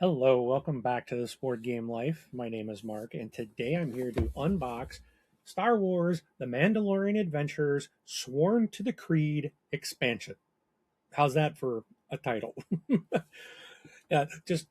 Hello, welcome back to this board game life. My name is Mark, and today I'm here to unbox Star Wars The Mandalorian Adventures Sworn to the Creed expansion. How's that for a title? Just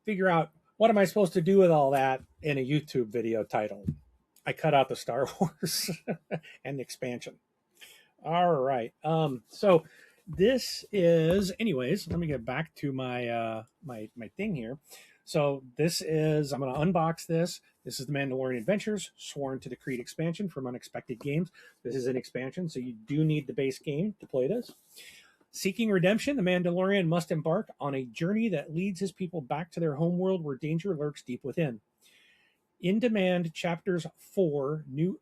figure out what am I supposed to do with all that in a YouTube video title. I cut out the Star Wars and the expansion. All right. So this is, anyways, let me get back to my my thing here. So this is, I'm going to unbox this. This is the Mandalorian Adventures, Sworn to the Creed expansion from Unexpected Games. This is an expansion, so you do need the base game to play this. Seeking redemption, the Mandalorian must embark on a journey that leads his people back to their homeworld where danger lurks deep within. In demand chapters 4 new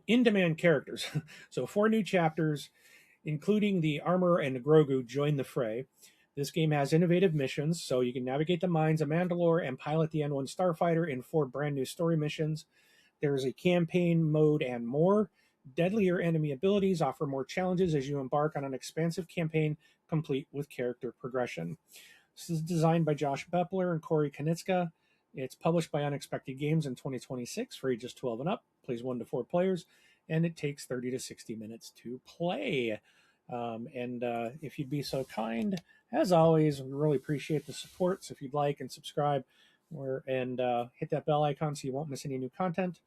in demand characters. So 4 new chapters, including the Armorer and Grogu, join the fray. This game has innovative missions, so you can navigate the Mines of Mandalore and pilot the N-1 Starfighter in 4 brand new story missions. There's a campaign mode and more. Deadlier enemy abilities offer more challenges as you embark on an expansive campaign complete with character progression. This is designed by Josh Bepler and Corey Konitzka. It's published by Unexpected Games in 2026 for ages 12 and up, plays 1 to 4 players, and it takes 30 to 60 minutes to play. If you'd be so kind, as always, we really appreciate the support. So if you'd like and subscribe and hit that bell icon so you won't miss any new content,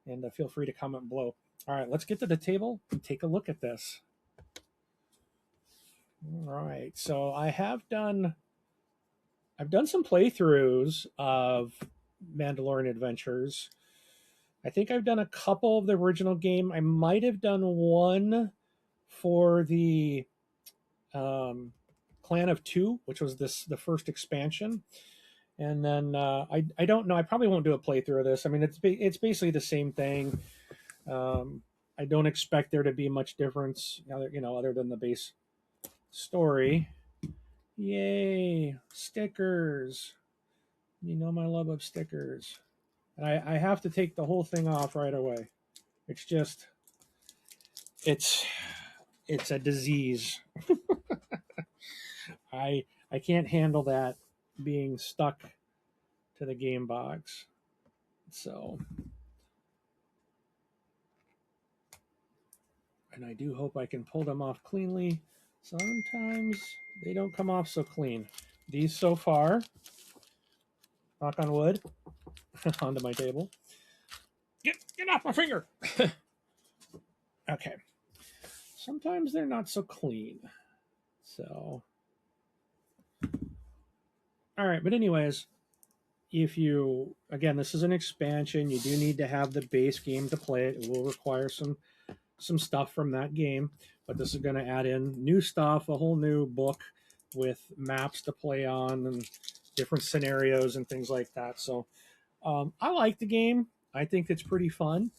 and feel free to comment below. All right, let's get to the table and take a look at this. All right, so I've done some playthroughs of Mandalorian Adventures. I think I've done a couple of the original game. I might have done one for the Clan of Two, which was the first expansion. And then I don't know. I probably won't do a playthrough of this. I mean, it's basically the same thing. I don't expect there to be much difference, other than the base story. Yay, stickers. You know my love of stickers. And I have to take the whole thing off right away. It's a disease. I can't handle that being stuck to the game box. So, and I do hope I can pull them off cleanly. Sometimes they don't come off so clean. These so far, knock on wood, onto my table. Get off my finger! Okay. Sometimes they're not so clean. So, all right. But anyways, again, this is an expansion. You do need to have the base game to play it. It will require some stuff from that game, but this is going to add in new stuff, a whole new book with maps to play on and different scenarios and things like that. So I like the game. I think it's pretty fun.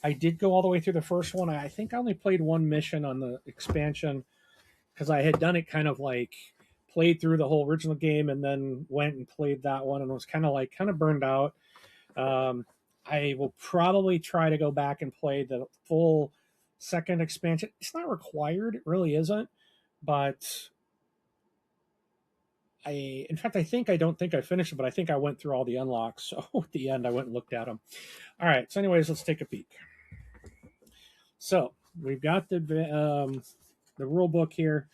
I did go all the way through the first one. I think I only played one mission on the expansion because I had done it kind of like played through the whole original game and then went and played that one and was kind of burned out. I will probably try to go back and play the full second expansion. It's not required, it really isn't, but I don't think I finished it, but I think I went through all the unlocks. So at the end, I went and looked at them. All right. So, anyways, let's take a peek. So we've got the rule book here,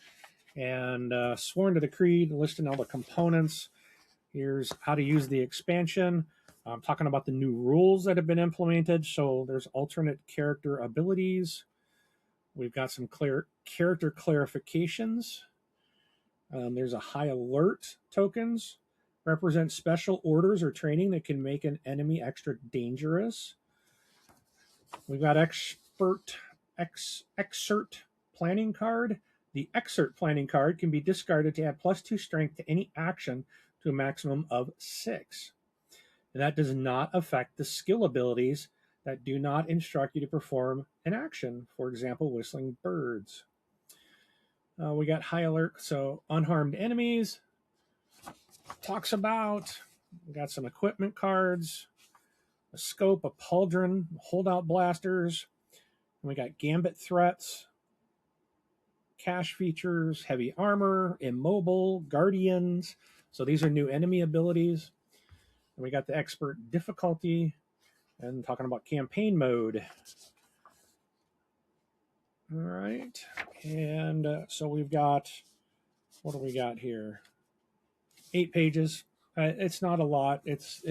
and Sworn to the Creed, listing all the components. Here's how to use the expansion. I'm talking about the new rules that have been implemented. So there's alternate character abilities. We've got some character clarifications. There's a high alert tokens, represent special orders or training that can make an enemy extra dangerous. We've got excerpt planning card. The excerpt planning card can be discarded to add +2 strength to any action to a maximum of 6. And that does not affect the skill abilities that do not instruct you to perform an action. For example, whistling birds. We got high alert, so unharmed enemies. Talks about, we got some equipment cards, a scope, a pauldron, holdout blasters. And we got gambit threats, cache features, heavy armor, immobile, guardians, So these are new enemy abilities. And we got the expert difficulty and talking about campaign mode. All right. And so we've got, what do we got here? 8 pages. It's not a lot. It's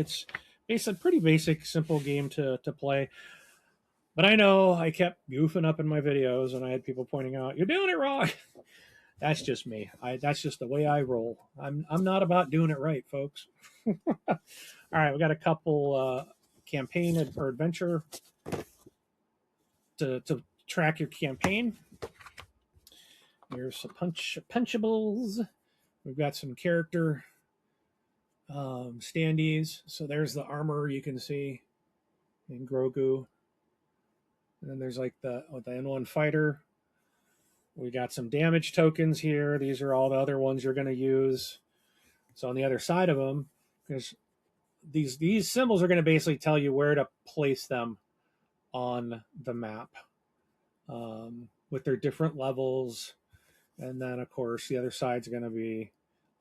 a pretty basic, simple game to play. But I know I kept goofing up in my videos, and I had people pointing out, "You're doing it wrong." That's just me. That's just the way I roll. I'm not about doing it right, folks. All right, we got a couple campaign or adventure to track your campaign. Here's some punchables. We've got some character standees. So there's the armor you can see in Grogu. And then there's like the N-1 fighter. We got some damage tokens here. These are all the other ones you're going to use. So on the other side of them, because these symbols are going to basically tell you where to place them on the map with their different levels. And then, of course, the other side's going to be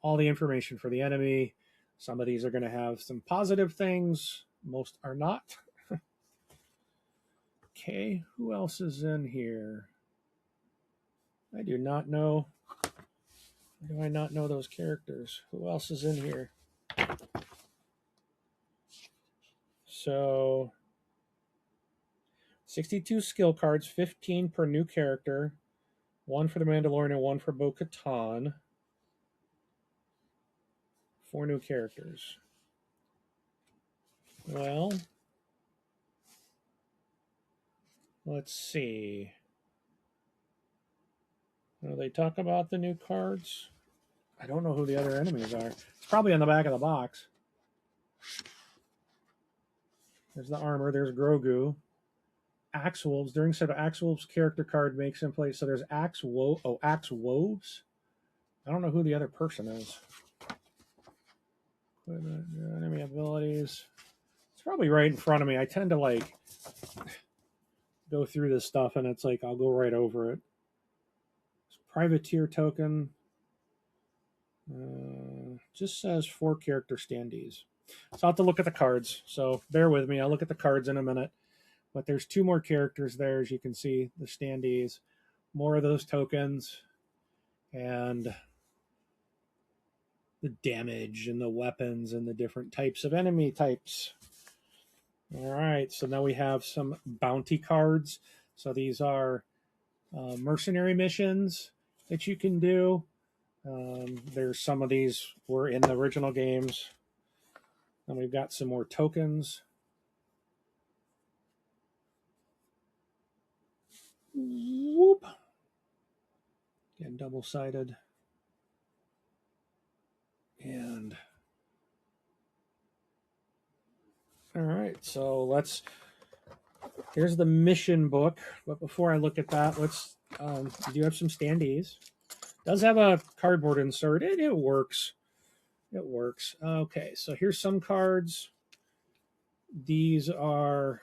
all the information for the enemy. Some of these are going to have some positive things. Most are not. Okay, who else is in here? I do not know. Do I not know those characters? Who else is in here? So, 62 skill cards, 15 per new character. 1 for the Mandalorian and 1 for Bo-Katan. 4 new characters. Well, let's see. Do they talk about the new cards? I don't know who the other enemies are. It's probably on the back of the box. There's the armor. There's Grogu. Axe Wolves. During set of Axe Wolves character card makes in place. So there's Axe Wolves. I don't know who the other person is. Enemy abilities. It's probably right in front of me. I tend to like go through this stuff and it's like I'll go right over it. Privateer token. Just says 4 character standees. So I'll have to look at the cards. So bear with me. I'll look at the cards in a minute. But there's 2 more characters there, as you can see, the standees. More of those tokens. And the damage and the weapons and the different types of enemy types. All right, so now we have some bounty cards. So these are mercenary missions that you can do. There's some of these were in the original games. And we've got some more tokens. Whoop. Again, double-sided. And all right, so here's the mission book. But before I look at that, we do have some standees. Does have a cardboard insert. It works. It works. Okay, so here's some cards. These are,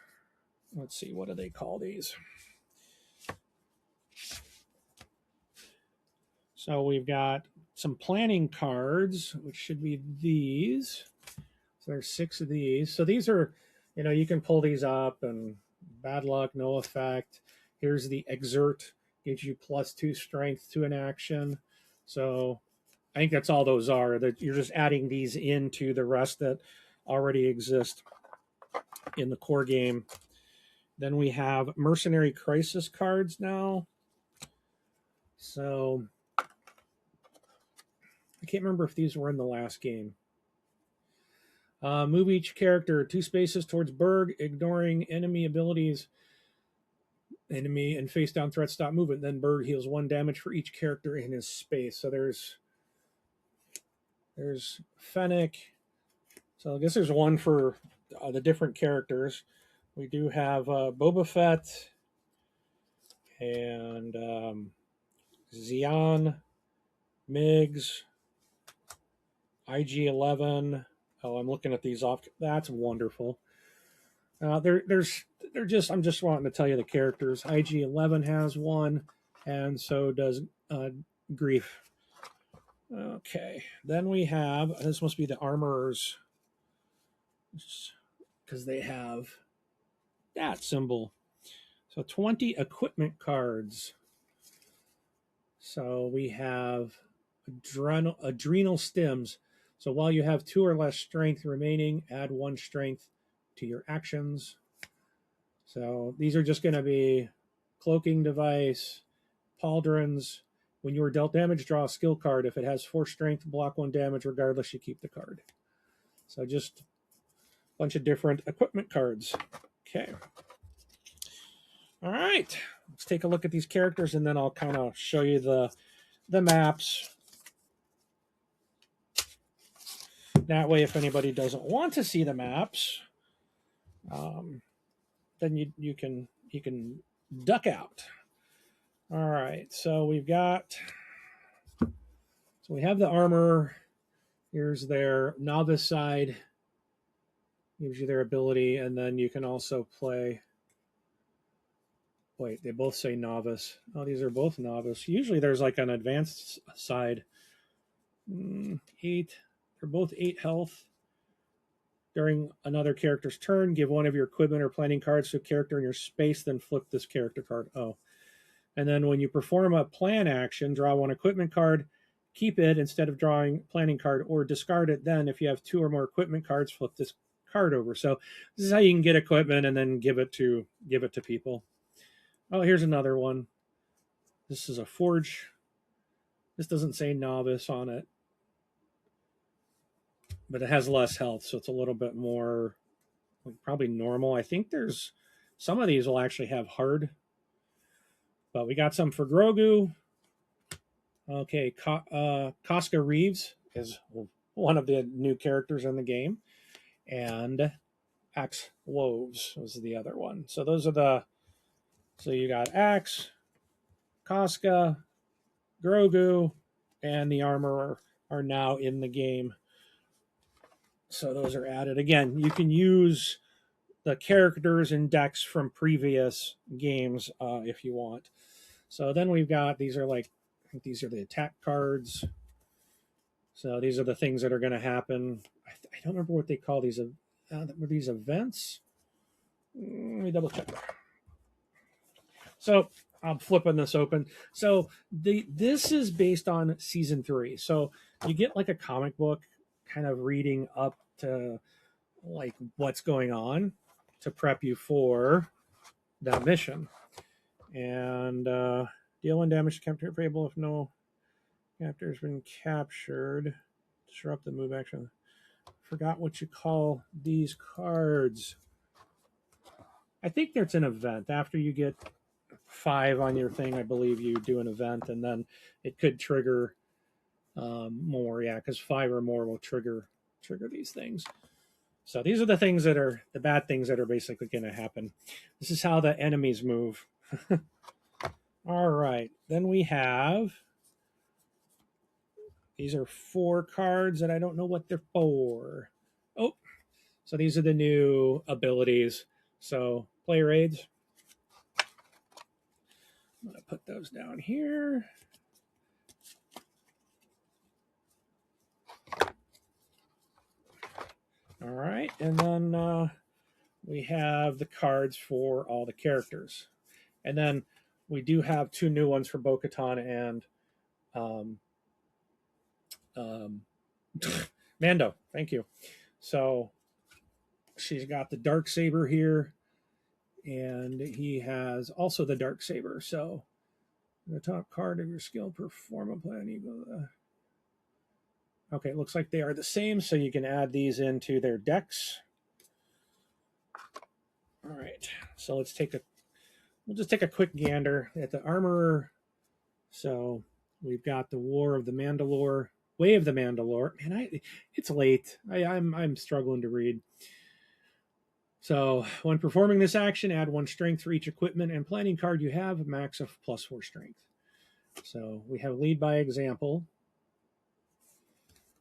let's see, what do they call these? So we've got some planning cards, which should be these. So there's 6 of these. So these are, you can pull these up and bad luck, no effect. Here's the exert, gives you +2 strength to an action. So I think that's all those are, that you're just adding these into the rest that already exist in the core game. Then we have mercenary crisis cards now. So I can't remember if these were in the last game. Move each character 2 spaces towards Berg, ignoring enemy abilities. Enemy and face down threats stop movement. Then Berg heals 1 damage for each character in his space. So there's Fennec. So I guess there's one for the different characters. We do have Boba Fett and Xian, Migs, IG-11. Oh, I'm looking at these off. That's wonderful. They're just, I'm just wanting to tell you the characters. IG-11 has one, and so does Grief. Okay, then we have, this must be the armorers, because they have that symbol. So 20 equipment cards. So we have adrenal stems. So while you have 2 or less strength remaining, add 1 strength to your actions. So these are just going to be cloaking device, pauldrons. When you are dealt damage, draw a skill card. If it has 4 strength, block 1 damage. Regardless, you keep the card. So just a bunch of different equipment cards. Okay. All right. Let's take a look at these characters, and then I'll kind of show you the maps. That way, if anybody doesn't want to see the maps, then you can duck out. All right. So we have the armor. Here's their novice side. Gives you their ability, and then you can also play. Wait, they both say novice. Oh, these are both novice. Usually there's like an advanced side. 8. They're both 8 health. During another character's turn, give one of your equipment or planning cards to a character in your space, then flip this character card. Oh. And then when you perform a plan action, draw 1 equipment card, keep it instead of drawing planning card, or discard it. Then if you have 2 or more equipment cards, flip this card over. So this is how you can get equipment and then give it to people. Oh, here's another one. This is a forge. This doesn't say novice on it, but it has less health, so it's a little bit more probably normal. I think there's some of these will actually have hard, but we got some for Grogu. Okay, Casca Reeves is one of the new characters in the game, and Axe Woves was the other one. So those are so you got Axe, Casca, Grogu, and the Armorer are now in the game. So those are added. Again, you can use the characters and decks from previous games if you want. So then we've got, these are like, I think these are the attack cards. So these are the things that are going to happen. I don't remember what they call these. Were these events? Let me double check. So I'm flipping this open. So this is based on season 3. So you get like a comic book kind of reading up to like what's going on to prep you for that mission. And deal 1 damage to capture variable if no captor has been captured. Disrupt the move action. Forgot what you call these cards. I think there's an event after you get 5 on your thing. I believe you do an event, and then it could trigger more. Yeah, because 5 or more will trigger these things. So these are the things that are the bad things that are basically going to happen. This is how the enemies move. All right, then we have, these are 4 cards that I don't know what they're for. Oh, so these are the new abilities. So player aids. I'm going to put those down here. All right, and then we have the cards for all the characters. And then we do have 2 new ones for Bo-Katan and Mando. Thank you. So she's got the dark saber here, and he has also the dark saber. So the top card of your skill performance plan, you go. Okay, it looks like they are the same, so you can add these into their decks. All right, so we'll just take a quick gander at the armorer. So we've got the War of the Mandalore, Way of the Mandalore. Man, it's late. I'm struggling to read. So when performing this action, add 1 strength for each equipment and planning card you have, a max of +4 strength. So we have lead by example.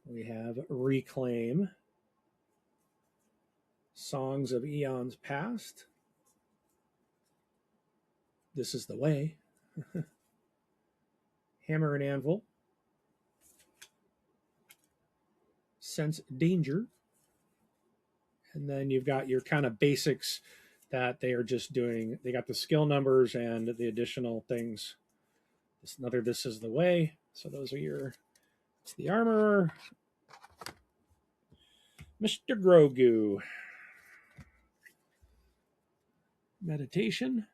We have reclaim. Songs of Eons Past. This is the way. Hammer and Anvil. sense danger. And then you've got your kind of basics that they are just doing. They got the skill numbers and the additional things. This is the way. So those are your, it's the Armorer, Mr. Grogu. Meditation.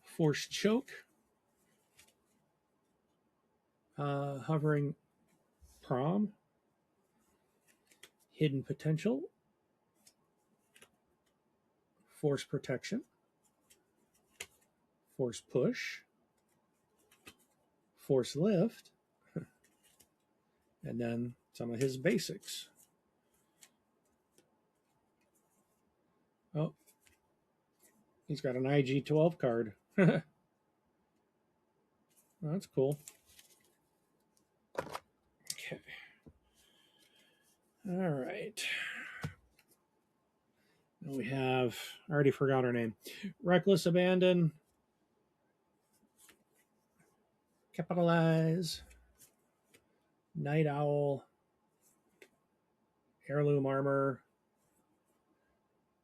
Force choke. Hovering prom. Hidden potential. Force protection. Force push. Force lift. And then some of his basics. Oh, he's got an IG-12 card. Well, that's cool. Okay. All right. And we have, I already forgot her name. Reckless Abandon. Capitalize. Night Owl. Heirloom Armor.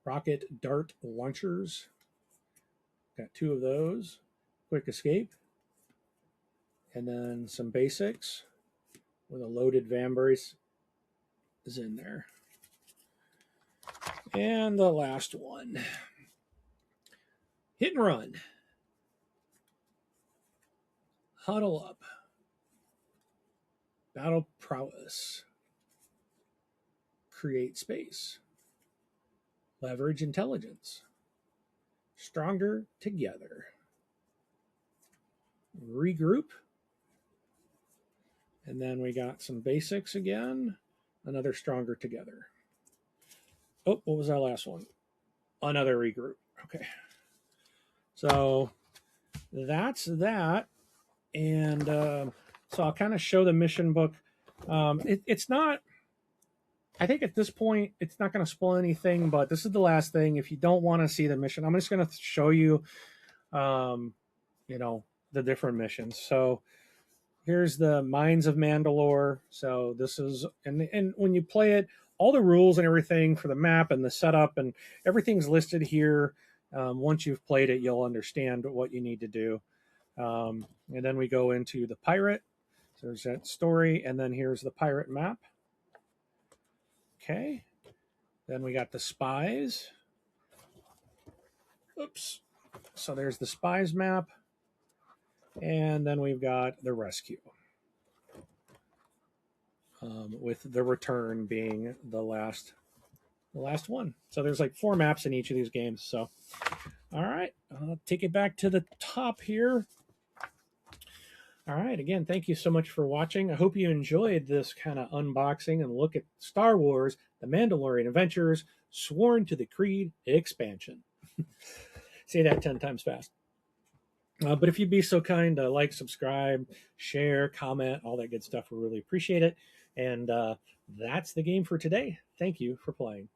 Rocket Dart Launchers. Got 2 of those. Quick Escape. And then some basics with a loaded Vambrace is in there. And the last one. Hit and Run. Huddle Up. Battle Prowess. Create Space. Leverage Intelligence. Stronger Together. Regroup. And then we got some basics again. Another Stronger Together. Oh, what was our last one? Another Regroup. Okay. So that's that. And so I'll kind of show the mission book. It's not, I think at this point, it's not going to spoil anything, but this is the last thing. If you don't want to see the mission, I'm just going to show you, you know, the different missions. So here's the Mines of Mandalore. So this is, and when you play it, all the rules and everything for the map and the setup and everything's listed here. Once you've played it, you'll understand what you need to do. And then we go into the pirate. So there's that story. And then here's the pirate map. Okay. Then we got the spies. Oops. So there's the spies map. And then we've got the rescue. With the return being the last one. So there's like 4 maps in each of these games. So, all right, I'll take it back to the top here. All right, again, thank you so much for watching. I hope you enjoyed this kind of unboxing and look at Star Wars, The Mandalorian Adventures, Sworn to the Creed expansion. Say that 10 times fast. But if you'd be so kind to like, subscribe, share, comment, all that good stuff, we really appreciate it. And that's the game for today. Thank you for playing.